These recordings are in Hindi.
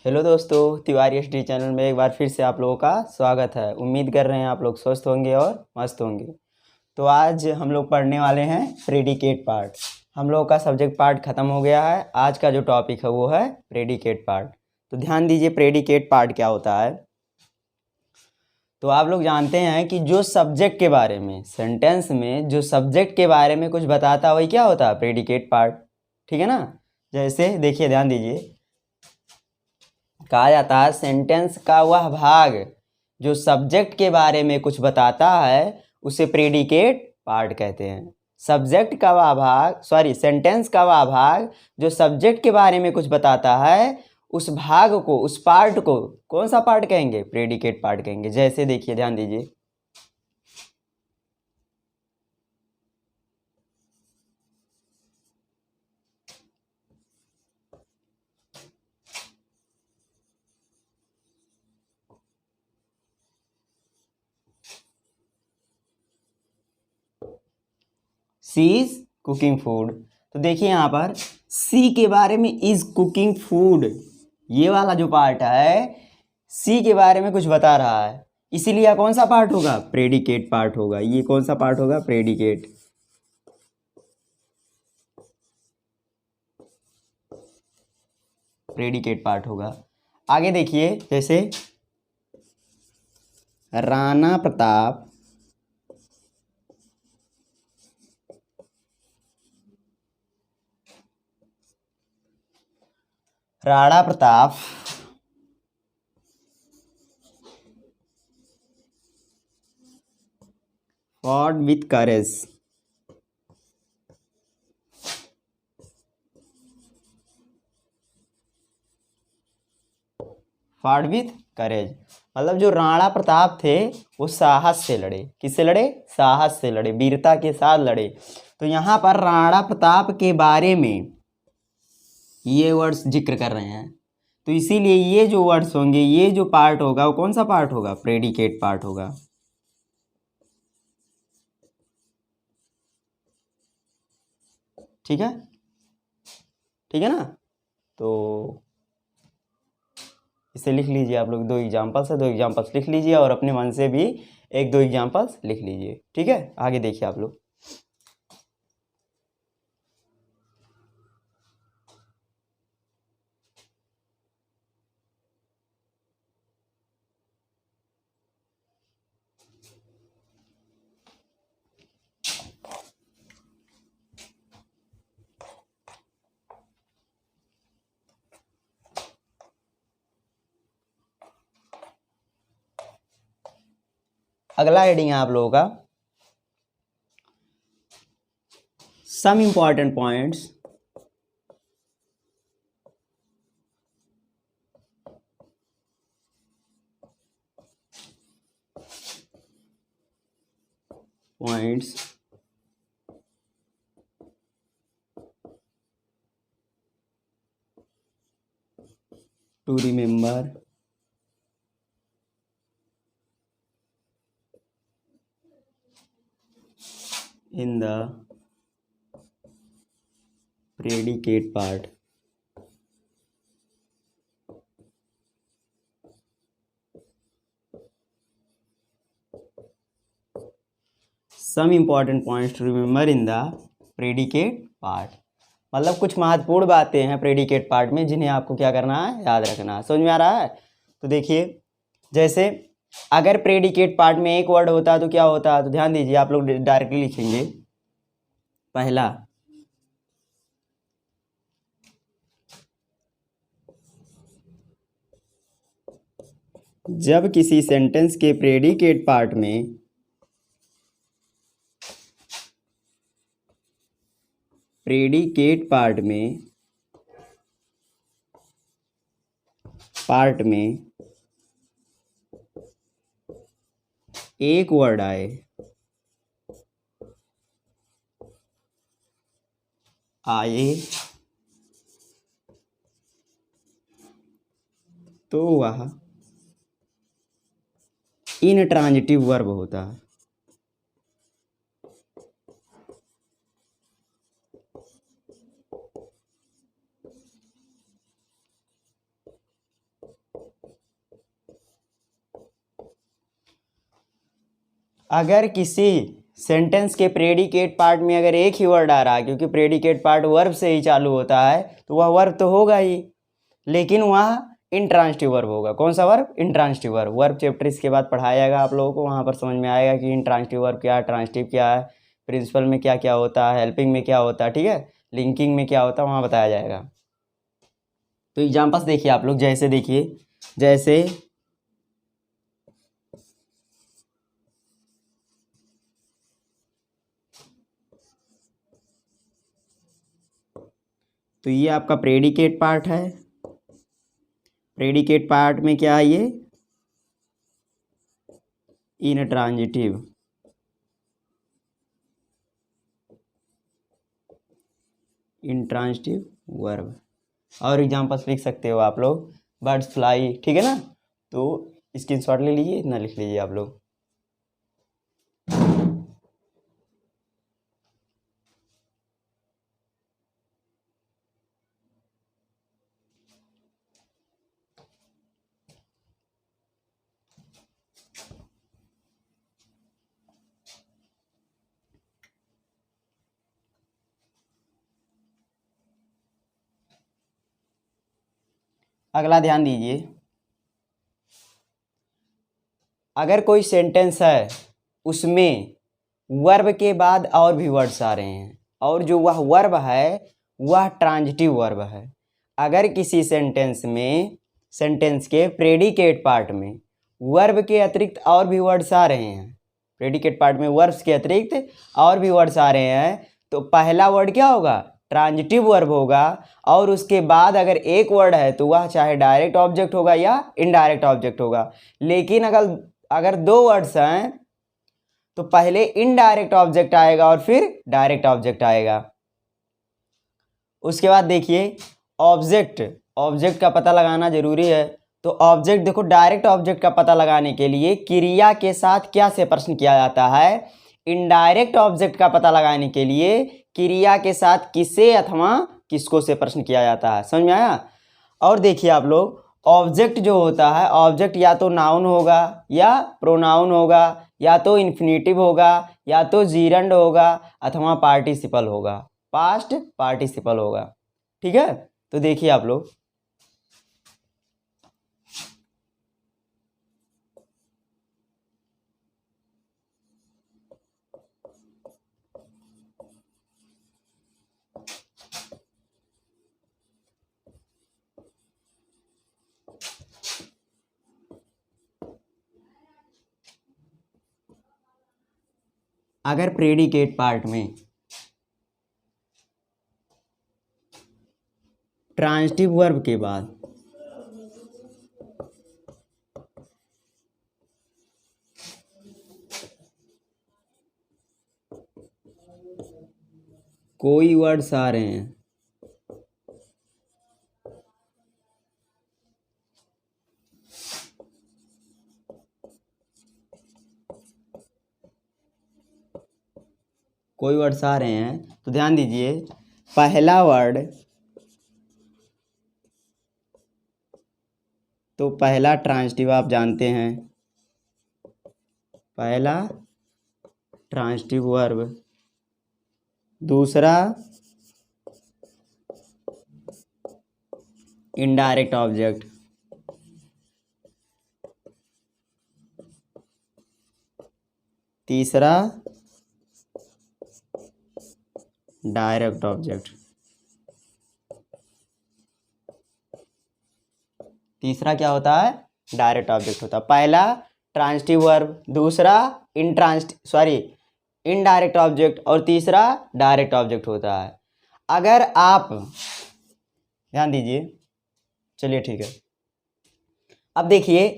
हेलो दोस्तों, तिवारी एसडी चैनल में एक बार फिर से आप लोगों का स्वागत है। उम्मीद कर रहे हैं आप लोग स्वस्थ होंगे और मस्त होंगे। तो आज हम लोग पढ़ने वाले हैं प्रेडिकेट पार्ट। हम लोगों का सब्जेक्ट पार्ट ख़त्म हो गया है। आज का जो टॉपिक है वो है प्रेडिकेट पार्ट। तो ध्यान दीजिए, प्रेडिकेट पार्ट क्या होता है। तो आप लोग जानते हैं कि जो सब्जेक्ट के बारे में, सेंटेंस में जो सब्जेक्ट के बारे में कुछ बताता है वही क्या होता है, प्रेडिकेट पार्ट। ठीक है ना। जैसे देखिए, ध्यान दीजिए, कहा जाता है सेंटेंस का वह भाग जो सब्जेक्ट के बारे में कुछ बताता है उसे प्रेडिकेट पार्ट कहते हैं। सब्जेक्ट का वह भाग, सेंटेंस का वह भाग जो सब्जेक्ट के बारे में कुछ बताता है, उस भाग को, उस पार्ट को कौन सा पार्ट कहेंगे, प्रेडिकेट पार्ट कहेंगे। जैसे देखिए, ध्यान दीजिए, सी इज कुकिंग फूड। तो देखिए यहाँ पर सी के बारे में इज कुकिंग फूड, ये वाला जो पार्ट है सी के बारे में कुछ बता रहा है, इसीलिए यह कौन सा पार्ट होगा, प्रेडिकेट पार्ट होगा। ये कौन सा पार्ट होगा, प्रेडिकेट। प्रेडिकेट पार्ट होगा। आगे देखिए, जैसे Rana Pratap Rana Pratap fought with courage। fought with courage मतलब जो राणा प्रताप थे वो साहस से लड़े। किससे लड़े, साहस से लड़े, वीरता के साथ लड़े। तो यहाँ पर राणा प्रताप के बारे में ये वर्ड्स जिक्र कर रहे हैं, तो इसीलिए ये जो वर्ड्स होंगे, ये जो पार्ट होगा वो कौन सा पार्ट होगा, प्रेडिकेट पार्ट होगा। ठीक है, ठीक है ना। तो इसे लिख लीजिए आप लोग, दो एग्जाम्पल्स है, दो एग्जाम्पल्स लिख लीजिए और अपने मन से भी एक दो एग्जाम्पल्स लिख लीजिए। ठीक है, आगे देखिए आप लोग, अगला हेडिंग है आप लोगों का some important points to remember in the predicate part. Some important points to remember in the predicate part मतलब कुछ महत्वपूर्ण बातें हैं प्रेडिकेट पार्ट में जिन्हें आपको क्या करना है, याद रखना है। समझ में आ रहा है। तो देखिए, जैसे अगर प्रेडिकेट पार्ट में एक वर्ड होता तो क्या होता, तो ध्यान दीजिए, आप लोग डायरेक्टली लिखेंगे। पहला, जब किसी सेंटेंस के प्रेडिकेट पार्ट में पार्ट में एक वर्ड आए तो वह इनट्रांजिटिव वर्ब होता है। अगर किसी सेंटेंस के प्रेडिकेट पार्ट में अगर एक ही वर्ड आ रहा है, क्योंकि प्रेडिकेट पार्ट वर्ब से ही चालू होता है, तो वह वर्ब तो होगा ही, लेकिन वहाँ इंट्रांसिटिव वर्ब होगा। कौन सा verb? Intransitive verb. Verb chapter इसके बाद पढ़ाया जाएगा आप लोगों को, वहाँ पर समझ में आएगा कि इंट्रांसिटिव वर्ब क्या है, ट्रांसिटिव क्या है, प्रिंसिपल में क्या क्या होता है, हेल्पिंग में क्या होता है, ठीक है, लिंकिंग में क्या होता है, वहाँ बताया जाएगा। तो एग्जाम्पल्स देखिए आप लोग, जैसे देखिए, जैसे तो ये आपका प्रेडिकेट पार्ट है। प्रेडिकेट पार्ट में क्या है? ये इंट्रांजिटिव। Intransitive verb. और एग्जांपल्स लिख सकते हो आप लोग, बर्ड्स फ्लाई, ठीक है ना। तो स्क्रीनशॉट ले लीजिए, इतना लिख लीजिए आप लोग। अगला ध्यान दीजिए, अगर कोई सेंटेंस है उसमें वर्ब के बाद और भी वर्ड्स आ रहे हैं, और जो वह वर्ब है वह ट्रांजिटिव वर्ब है। अगर किसी सेंटेंस में, सेंटेंस के प्रेडिकेट पार्ट में वर्ब के अतिरिक्त और भी वर्ड्स आ रहे हैं, प्रेडिकेट पार्ट में वर्ब्स के अतिरिक्त और भी वर्ड्स आ रहे हैं, तो पहला वर्ड क्या होगा? ट्रांजिटिव वर्ब होगा। और उसके बाद अगर एक वर्ड है तो वह चाहे डायरेक्ट ऑब्जेक्ट होगा या इनडायरेक्ट ऑब्जेक्ट होगा। लेकिन अगर दो वर्ड्स हैं तो पहले इनडायरेक्ट ऑब्जेक्ट आएगा और फिर डायरेक्ट ऑब्जेक्ट आएगा। उसके बाद देखिए, ऑब्जेक्ट, ऑब्जेक्ट का पता लगाना जरूरी है। तो ऑब्जेक्ट देखो, डायरेक्ट ऑब्जेक्ट का पता लगाने के लिए क्रिया के साथ क्या से प्रश्न किया जाता है? इनडायरेक्ट ऑब्जेक्ट का पता लगाने के लिए क्रिया के साथ किसे अथवा किसको से प्रश्न किया जाता है। समझ में आया? और देखिए आप लोग, ऑब्जेक्ट जो होता है, ऑब्जेक्ट या तो नाउन होगा या प्रोनाउन होगा, या तो इन्फिनेटिव होगा, या तो जीरंड होगा, अथवा पार्टिसिपल होगा, पास्ट पार्टिसिपल होगा, ठीक है। तो देखिए आप लोग, अगर प्रेडिकेट पार्ट में ट्रांजिटिव वर्ब के बाद कोई वर्ड्स आ रहे हैं, कोई वर्ड्स आ रहे हैं, तो ध्यान दीजिए, पहला वर्ड, तो पहला ट्रांजिटिव आप जानते हैं, पहला ट्रांजिटिव वर्ब, दूसरा इनडायरेक्ट ऑब्जेक्ट, तीसरा डायरेक्ट ऑब्जेक्ट। तीसरा क्या होता है? डायरेक्ट ऑब्जेक्ट होता है। पहला ट्रांजिटिव वर्ब, दूसरा इनडायरेक्ट ऑब्जेक्ट, और तीसरा डायरेक्ट ऑब्जेक्ट होता है। अगर आप ध्यान दीजिए, चलिए ठीक है। अब देखिए,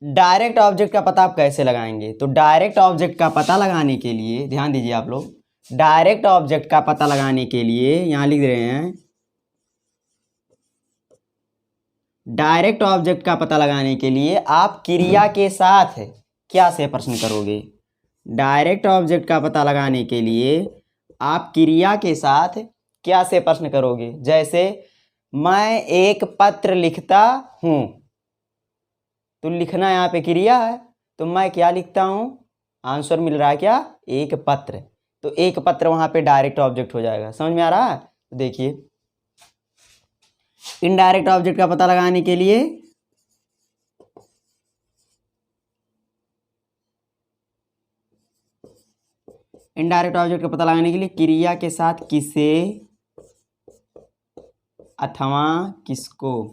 डायरेक्ट ऑब्जेक्ट का पता आप कैसे लगाएंगे? तो डायरेक्ट ऑब्जेक्ट का पता लगाने के लिए ध्यान दीजिए आप लोग, डायरेक्ट ऑब्जेक्ट का पता लगाने के लिए यहां लिख रहे हैं, डायरेक्ट ऑब्जेक्ट का पता लगाने के लिए आप क्रिया के साथ क्या से प्रश्न करोगे? डायरेक्ट ऑब्जेक्ट का पता लगाने के लिए आप क्रिया के साथ क्या से प्रश्न करोगे? जैसे मैं एक पत्र लिखता हूं, तो लिखना यहाँ पे क्रिया है, तो मैं क्या लिखता हूं? आंसर मिल रहा है क्या, एक पत्र। तो एक पत्र वहां पे डायरेक्ट ऑब्जेक्ट हो जाएगा। समझ में आ रहा है? तो देखिए इनडायरेक्ट ऑब्जेक्ट का पता लगाने के लिए क्रिया के साथ किसे अथवा किसको,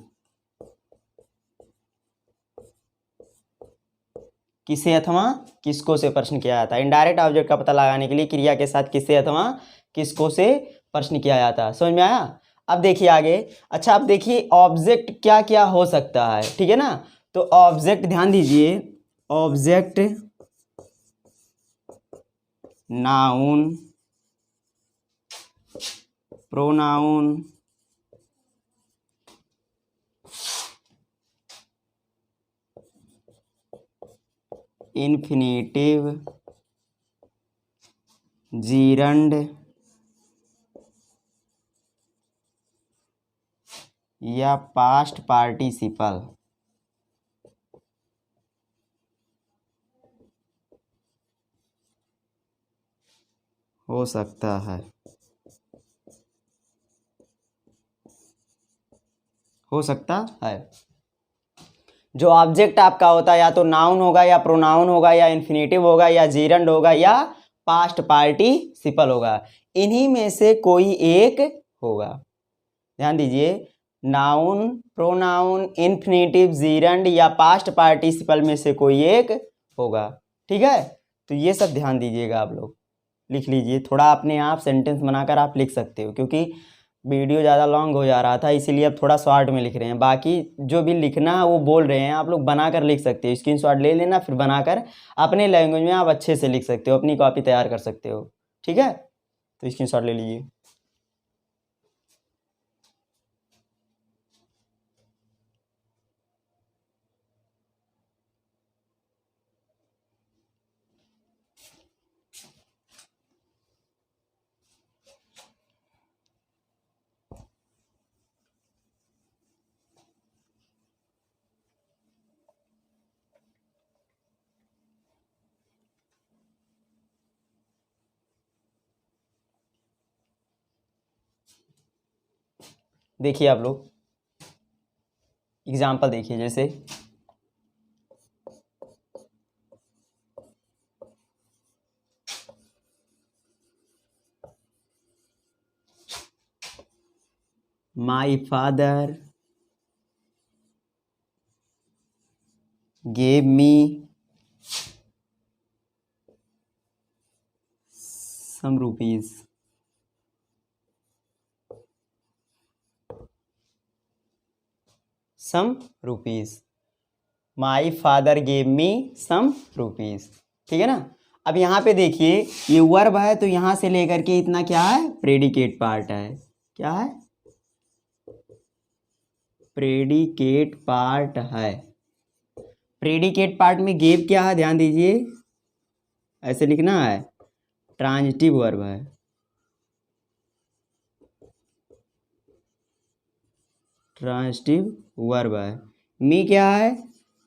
किसे अथवा किसको से प्रश्न किया जाता है। इनडायरेक्ट ऑब्जेक्ट का पता लगाने के लिए क्रिया के साथ किसे अथवा किसको से प्रश्न किया जाता है। समझ में आया? अब देखिए आगे। अच्छा अब देखिए ऑब्जेक्ट क्या क्या हो सकता है, ठीक है ना। तो ऑब्जेक्ट ध्यान दीजिए, object noun, pronoun, infinitive, gerund या पास्ट पार्टिसिपल हो सकता है, हो सकता है। जो ऑब्जेक्ट आपका होता है या तो नाउन होगा या प्रोनाउन होगा या इन्फिनेटिव होगा या जीरंड होगा या पास्ट पार्टिसिपल होगा, इन्हीं में से कोई एक होगा। ध्यान दीजिए, नाउन, प्रोनाउन, इन्फिनेटिव, जीरंड या पास्ट पार्टिसिपल में से कोई एक होगा। ठीक है, तो ये सब ध्यान दीजिएगा। आप लोग लिख लीजिए, थोड़ा अपने आप सेंटेंस बनाकर आप लिख सकते हो, क्योंकि वीडियो ज़्यादा लॉन्ग हो जा रहा था इसीलिए अब थोड़ा शॉर्ट में लिख रहे हैं। बाकी जो भी लिखना है वो बोल रहे हैं, आप लोग बनाकर लिख सकते हो। स्क्रीनशॉट ले लेना, फिर बनाकर अपने लैंग्वेज में आप अच्छे से लिख सकते हो, अपनी कॉपी तैयार कर सकते हो। ठीक है, तो स्क्रीनशॉट ले लीजिए। देखिए आप लोग एग्जाम्पल देखिए, जैसे माई father gave me some rupees. Some rupees. My father gave me some rupees. ठीक है ना। अब यहाँ पे देखिए ये वर्ब है, तो यहाँ से लेकर के इतना क्या है, प्रेडिकेट पार्ट है। क्या है, प्रेडिकेट पार्ट है। प्रेडिकेट पार्ट में गेव क्या है, ध्यान दीजिए, ऐसे लिखना है, ट्रांजिटिव वर्ब है। ट्रांजिटिव वर्ब है। मी क्या है,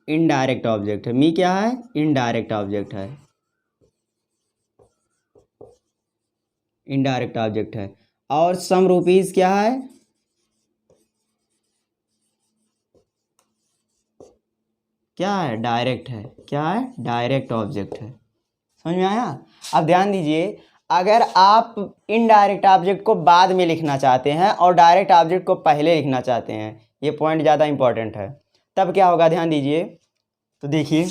इनडायरेक्ट ऑब्जेक्ट है। मी क्या है, इनडायरेक्ट ऑब्जेक्ट है। इनडायरेक्ट ऑब्जेक्ट है। और सम रुपीज क्या है, क्या है, डायरेक्ट है। क्या है, डायरेक्ट ऑब्जेक्ट है। समझ में आया? अब ध्यान दीजिए, अगर आप इनडायरेक्ट ऑब्जेक्ट को बाद में लिखना चाहते हैं और डायरेक्ट ऑब्जेक्ट को पहले लिखना चाहते हैं, ये पॉइंट ज़्यादा इंपॉर्टेंट है, तब क्या होगा, ध्यान दीजिए। तो देखिए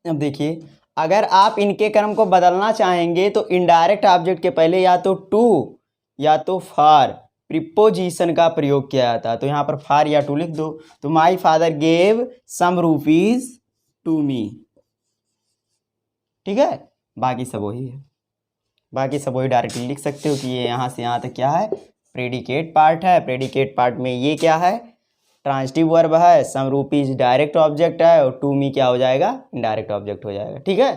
अब देखिए, अगर आप इनके क्रम को बदलना चाहेंगे तो इनडायरेक्ट ऑब्जेक्ट के पहले या तो टू या तो फॉर प्रीपोजिशन का प्रयोग किया जाता है। तो यहाँ पर फॉर या टू लिख दो। तो my father gave some rupees to me. ठीक है, बाकी सब वही है, बाकी सब वही डायरेक्टली लिख सकते हो कि ये यहाँ से यहाँ तक क्या है, प्रेडिकेट पार्ट है। प्रेडिकेट पार्ट में ये क्या है, ट्रांजिटिव वर्ब है, समरूपी डायरेक्ट ऑब्जेक्ट है और टू मी क्या हो जाएगा, इनडायरेक्ट ऑब्जेक्ट हो जाएगा। ठीक है,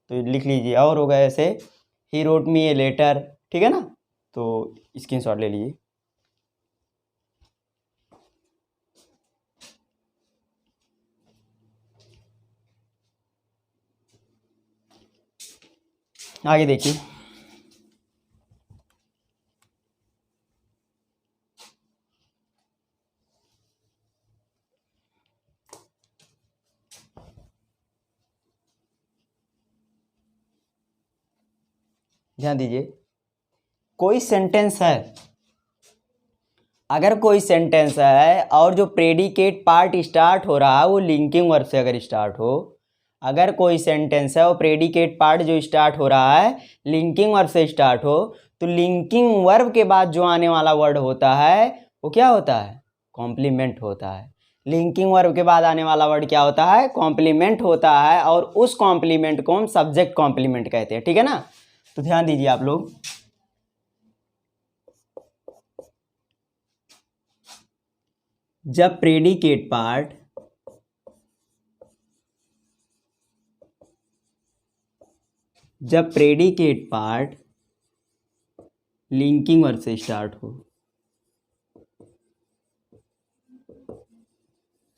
तो लिख लीजिए। और होगा ऐसे, he wrote me a letter, ठीक है ना, तो स्क्रीनशॉट ले लीजिए। आगे देखिए, ध्यान दीजिए, कोई सेंटेंस है, अगर कोई सेंटेंस है और जो प्रेडिकेट पार्ट स्टार्ट हो रहा है वो लिंकिंग वर्ब से अगर स्टार्ट हो, अगर कोई सेंटेंस है और प्रेडिकेट पार्ट जो स्टार्ट हो रहा है लिंकिंग वर्ब से स्टार्ट हो, तो लिंकिंग वर्ब के बाद जो आने वाला वर्ड होता है वो क्या होता है, कॉम्प्लीमेंट होता है। लिंकिंग वर्ब के बाद आने वाला वर्ड क्या होता है, कॉम्प्लीमेंट होता है, और उस कॉम्प्लीमेंट को हम सब्जेक्ट कॉम्प्लीमेंट कहते हैं। ठीक है ना, तो ध्यान दीजिए आप लोग, जब प्रेडिकेट पार्ट लिंकिंग वर्ब से स्टार्ट हो,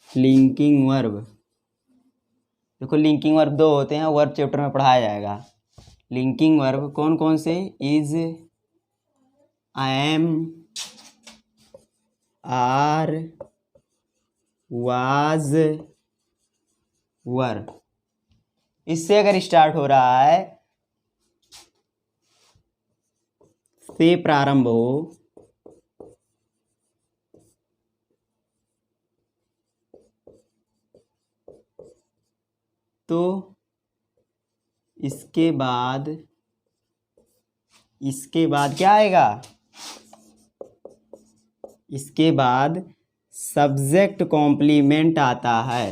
लिंकिंग वर्ब, देखो लिंकिंग वर्ब दो होते हैं, वर्ब चैप्टर में पढ़ाया जाएगा। लिंकिंग वर्ब कौन कौन से, is, I am, are, was, were, इससे अगर स्टार्ट हो रहा है, से प्रारंभ हो, तो इसके बाद क्या आएगा, इसके बाद सब्जेक्ट कॉम्प्लीमेंट आता है।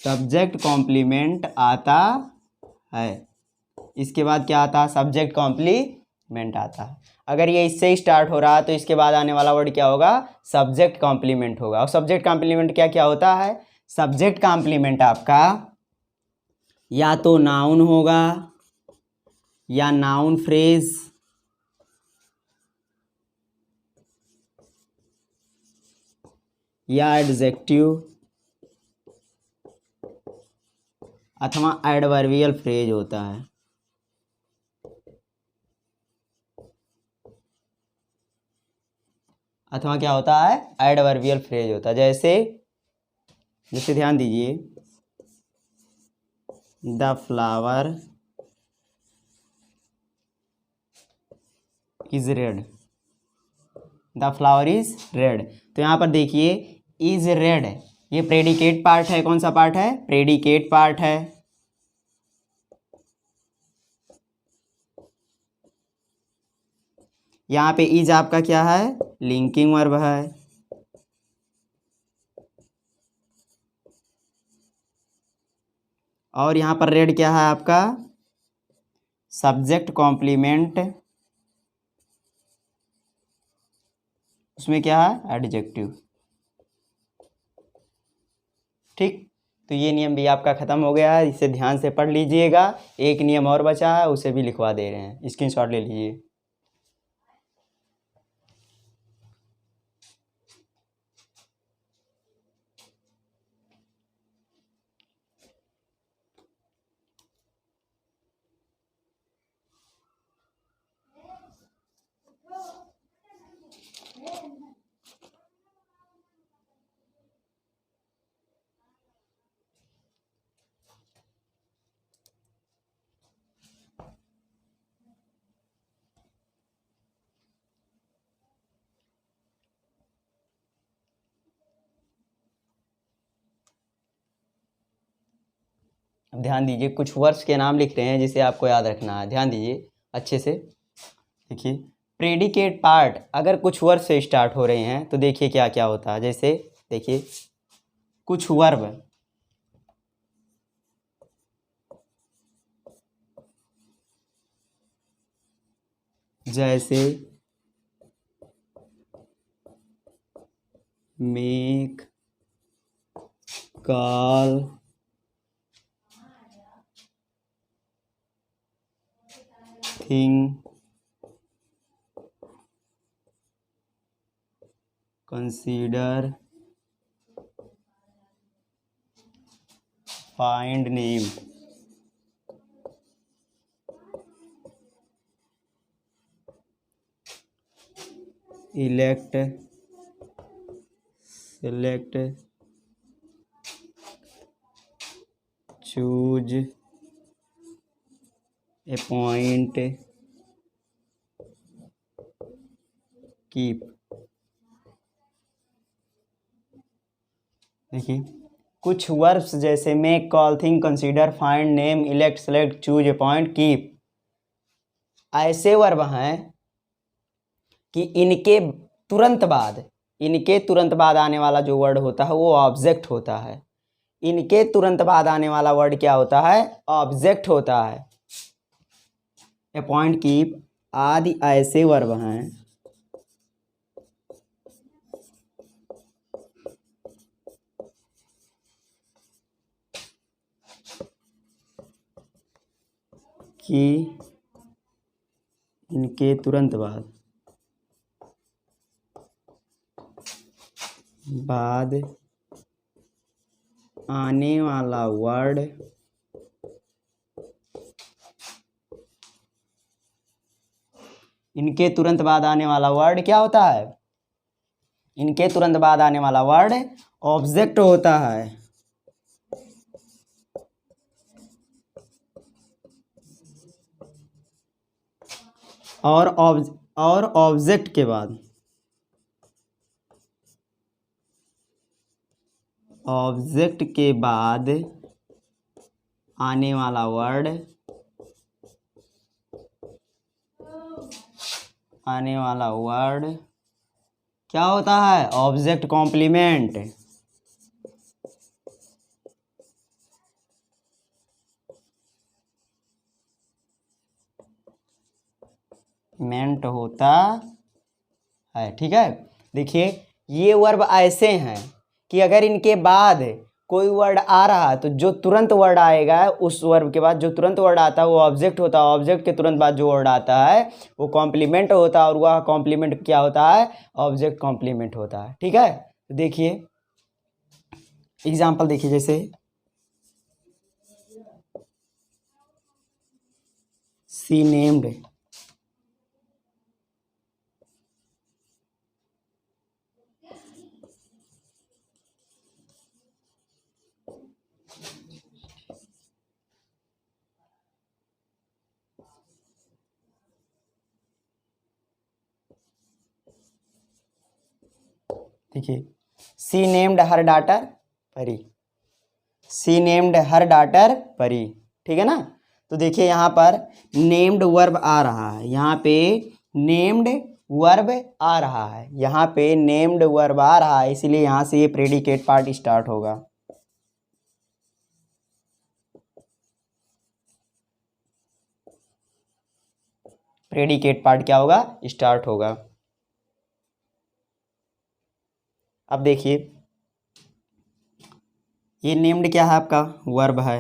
सब्जेक्ट कॉम्प्लीमेंट आता है, इसके बाद क्या आता है, सब्जेक्ट कॉम्प्लीमेंट आता है। अगर ये इससे स्टार्ट हो रहा है तो इसके बाद आने वाला वर्ड क्या होगा, सब्जेक्ट कॉम्प्लीमेंट होगा। और सब्जेक्ट कॉम्प्लीमेंट क्या क्या होता है, सब्जेक्ट कॉम्प्लीमेंट आपका या तो नाउन होगा, या नाउन फ्रेज, या एडजेक्टिव, अथवा एडवर्बियल फ्रेज होता है। अथवा क्या होता है, एडवर्बियल फ्रेज होता है। जैसे ध्यान दीजिए, the flower is red, the flower is red, तो यहाँ पर देखिए इज रेड, ये प्रेडिकेट पार्ट है। कौन सा पार्ट है, प्रेडिकेट पार्ट है। यहाँ पे इज आपका क्या है, लिंकिंग वर्ब है। और यहाँ पर रेड क्या है आपका, सब्जेक्ट कॉम्प्लीमेंट, उसमें क्या है, एडजेक्टिव। ठीक, तो ये नियम भी आपका खत्म हो गया है, इसे ध्यान से पढ़ लीजिएगा। एक नियम और बचा है, उसे भी लिखवा दे रहे हैं, स्क्रीनशॉट ले लीजिए। अब ध्यान दीजिए, कुछ वर्ड्स के नाम लिख रहे हैं जिसे आपको याद रखना है, ध्यान दीजिए अच्छे से। देखिए, प्रेडिकेट पार्ट अगर कुछ वर्ड से स्टार्ट हो रहे हैं तो देखिए क्या क्या होता है। जैसे देखिए, कुछ वर्ब, जैसे make call thing consider find name elect select choose appoint keep। देखिए कुछ वर्ब्स जैसे make call think consider find name elect select choose appoint keep ऐसे वर्ब हैं कि इनके तुरंत बाद आने वाला जो वर्ड होता है वो ऑब्जेक्ट होता है। इनके तुरंत बाद आने वाला वर्ड क्या होता है? ऑब्जेक्ट होता है। अपॉइंट कीप आदि ऐसे वर्ब हैं कि इनके तुरंत बाद आने वाला वर्ड इनके तुरंत बाद आने वाला वर्ड क्या होता है? इनके तुरंत बाद आने वाला वर्ड ऑब्जेक्ट होता है। और ऑब्जेक्ट के बाद आने वाला वर्ड क्या होता है? Object complement. मेंट होता है। ठीक है, देखिए ये वर्ब ऐसे हैं कि अगर इनके बाद कोई वर्ड आ रहा है तो जो तुरंत वर्ड आएगा उस वर्ब के बाद जो तुरंत वर्ड आता है वो ऑब्जेक्ट होता है। ऑब्जेक्ट के तुरंत बाद जो वर्ड आता है वो कॉम्प्लीमेंट होता है और वह कॉम्प्लीमेंट क्या होता है? ऑब्जेक्ट कॉम्प्लीमेंट होता है। ठीक है, देखिए एग्जाम्पल देखिए, जैसे सी नेम्ड देखिए सी नेम्ड हर डाटर परी, सी नेम्ड हर डाटर परी। ठीक है ना, तो देखिए यहाँ पर नेम्ड वर्ब आ रहा है, यहाँ पे नेम्ड वर्ब आ रहा है, यहाँ पे नेम्ड वर्ब आ रहा है, इसीलिए यहाँ से ये प्रेडिकेट पार्ट स्टार्ट होगा। प्रेडिकेट पार्ट क्या होगा? स्टार्ट होगा। अब देखिए ये नेम्ड क्या है? आपका वर्ब है,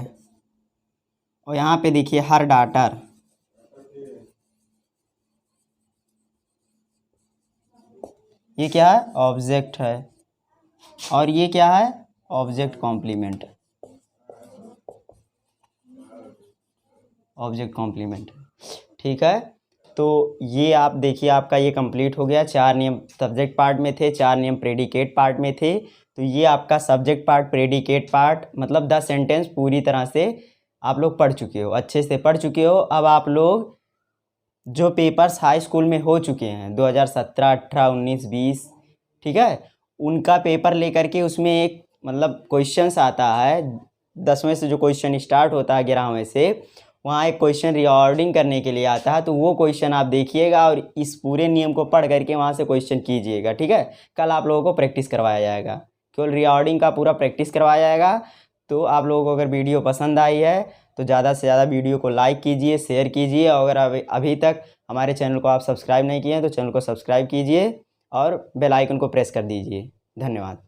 और यहाँ पे देखिए हर डाटर, ये क्या है? ऑब्जेक्ट है, और ये क्या है? Object complement, object complement. ठीक है, तो ये आप देखिए आपका ये कंप्लीट हो गया। 4 नियम सब्जेक्ट पार्ट में थे, 4 नियम प्रेडिकेट पार्ट में थे। तो ये आपका सब्जेक्ट पार्ट, प्रेडिकेट पार्ट मतलब 10 सेंटेंस पूरी तरह से आप लोग पढ़ चुके हो, अच्छे से पढ़ चुके हो। अब आप लोग जो पेपर्स हाई स्कूल में हो चुके हैं 2017, 18, 19, 20, ठीक है, उनका पेपर लेकर के उसमें एक मतलब क्वेश्चंस आता है 10वें से, जो क्वेश्चन स्टार्ट होता है 11वें से, वहाँ एक क्वेश्चन रिकॉर्डिंग करने के लिए आता है। तो वो क्वेश्चन आप देखिएगा और इस पूरे नियम को पढ़ करके वहाँ से क्वेश्चन कीजिएगा। ठीक है, कल आप लोगों को प्रैक्टिस करवाया जाएगा, केवल रिकॉर्डिंग का पूरा प्रैक्टिस करवाया जाएगा। तो आप लोगों को अगर वीडियो पसंद आई है तो ज़्यादा से ज़्यादा वीडियो को लाइक कीजिए, शेयर कीजिए। अगर अभी तक हमारे चैनल को आप सब्सक्राइब नहीं किए हैं तो चैनल को सब्सक्राइब कीजिए और बेल आइकन को प्रेस कर दीजिए। धन्यवाद।